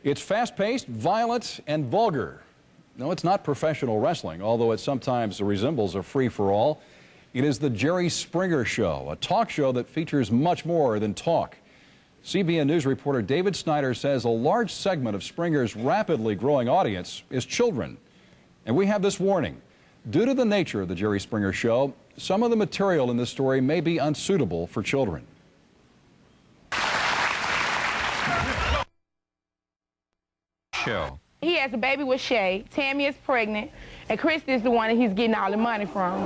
It's fast-paced, violent, and vulgar. No, it's not professional wrestling, although it sometimes resembles a free-for-all. It is the Jerry Springer Show, a talk show that features much more than talk. CBN News reporter David Snyder says a large segment of Springer's rapidly growing audience is children. And we have this warning. Due to the nature of the Jerry Springer Show, some of the material in this story may be unsuitable for children. Show. He has a baby with Shay, Tammy is pregnant, and Christy is the one that he's getting all the money from.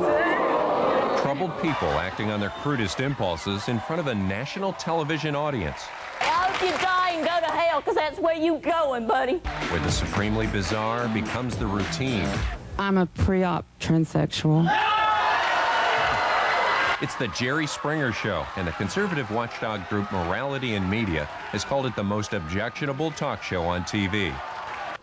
Troubled people acting on their crudest impulses in front of a national television audience. Well, if you die and go to hell, because that's where you going, buddy. Where the supremely bizarre becomes the routine. I'm a pre-op transsexual. It's the Jerry Springer Show, and the conservative watchdog group Morality and Media has called it the most objectionable talk show on TV.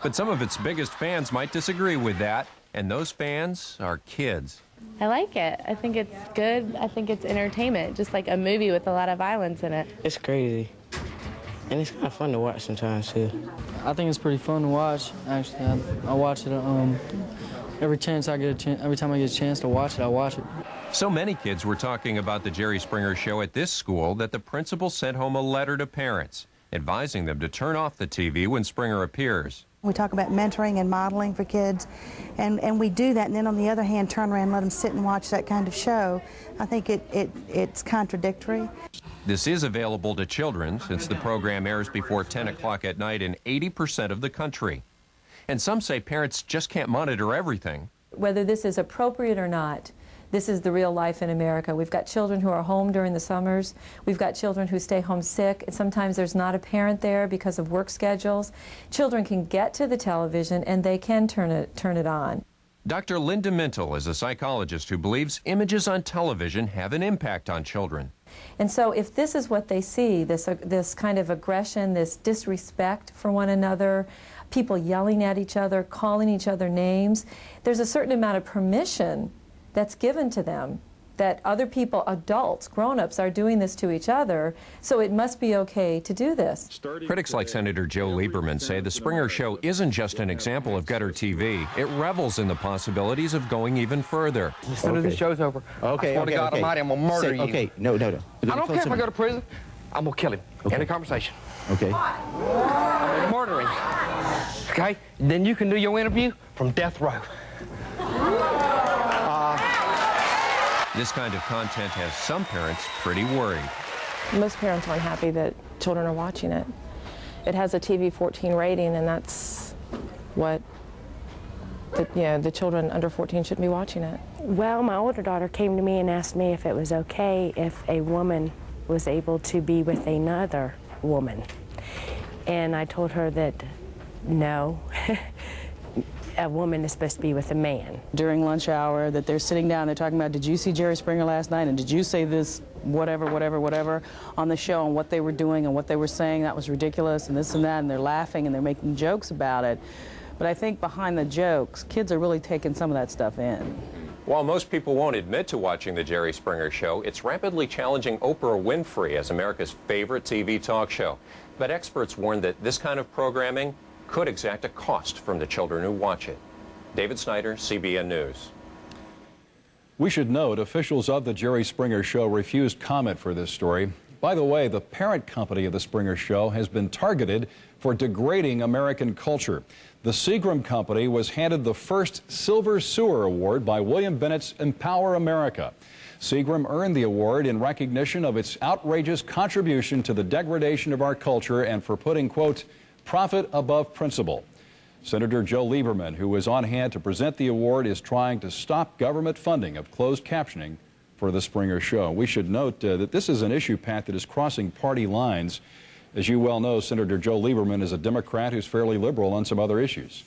But some of its biggest fans might disagree with that, and those fans are kids. I like it. I think it's good. I think it's entertainment, just like a movie with a lot of violence in it. It's crazy, and it's kind of fun to watch sometimes, too. I think it's pretty fun to watch, actually. I watch it every time I get a chance to watch it, I watch it. So many kids were talking about the Jerry Springer Show at this school that the principal sent home a letter to parents advising them to turn off the TV when Springer appears. We talk about mentoring and modeling for kids, and we do that, and then on the other hand turn around and let them sit and watch that kind of show. I think it's contradictory. This is available to children since the program airs before 10 o'clock at night in 80% of the country. And some say parents just can't monitor everything. Whether this is appropriate or not, this is the real life in America. We've got children who are home during the summers. We've got children who stay home sick. And sometimes there's not a parent there because of work schedules. Children can get to the television and they can turn it on. Dr. Linda Mintle is a psychologist who believes images on television have an impact on children. And so if this is what they see, this kind of aggression, this disrespect for one another, people yelling at each other, calling each other names, there's a certain amount of permission that's given to them, that other people, adults, grown-ups, are doing this to each other, so it must be okay to do this. Critics like Senator Joe Lieberman say the Springer Show isn't just an example of gutter TV. It revels in the possibilities of going even further. As soon as the show's over, I swear to God Almighty, I'm going to murder you. Okay, no. I don't care if I go to prison. I'm going to kill him. End of conversation. Okay. I'm going to murder him. Okay? Then you can do your interview from death row. This kind of content has some parents pretty worried. Most parents aren't happy that children are watching it. It has a TV 14 rating, and that's what the children under 14 shouldn't be watching it. Well, my older daughter came to me and asked me if it was okay if a woman was able to be with another woman. And I told her that no, a woman is supposed to be with a man. During lunch hour, that they're sitting down, they're talking about, did you see Jerry Springer last night, and did you say this whatever on the show, and what they were doing and what they were saying, that was ridiculous, and this and that, and they're laughing and they're making jokes about it. But I think behind the jokes, kids are really taking some of that stuff in. While most people won't admit to watching the Jerry Springer Show, it's rapidly challenging Oprah Winfrey as America's favorite TV talk show. But experts warn that this kind of programming could exact a cost from the children who watch it. David Snyder, CBN News. We should note officials of the Jerry Springer Show refused comment for this story. By the way, the parent company of the Springer Show has been targeted for degrading American culture. The Seagram Company was handed the first Silver Sewer Award by William Bennett's Empower America. Seagram earned the award in recognition of its outrageous contribution to the degradation of our culture and for putting, quote, profit above principle. Senator Joe Lieberman, who was on hand to present the award, is trying to stop government funding of closed captioning for the Springer Show. We should note that this is an issue, Pat, that is crossing party lines. As you well know, Senator Joe Lieberman is a Democrat who's fairly liberal on some other issues.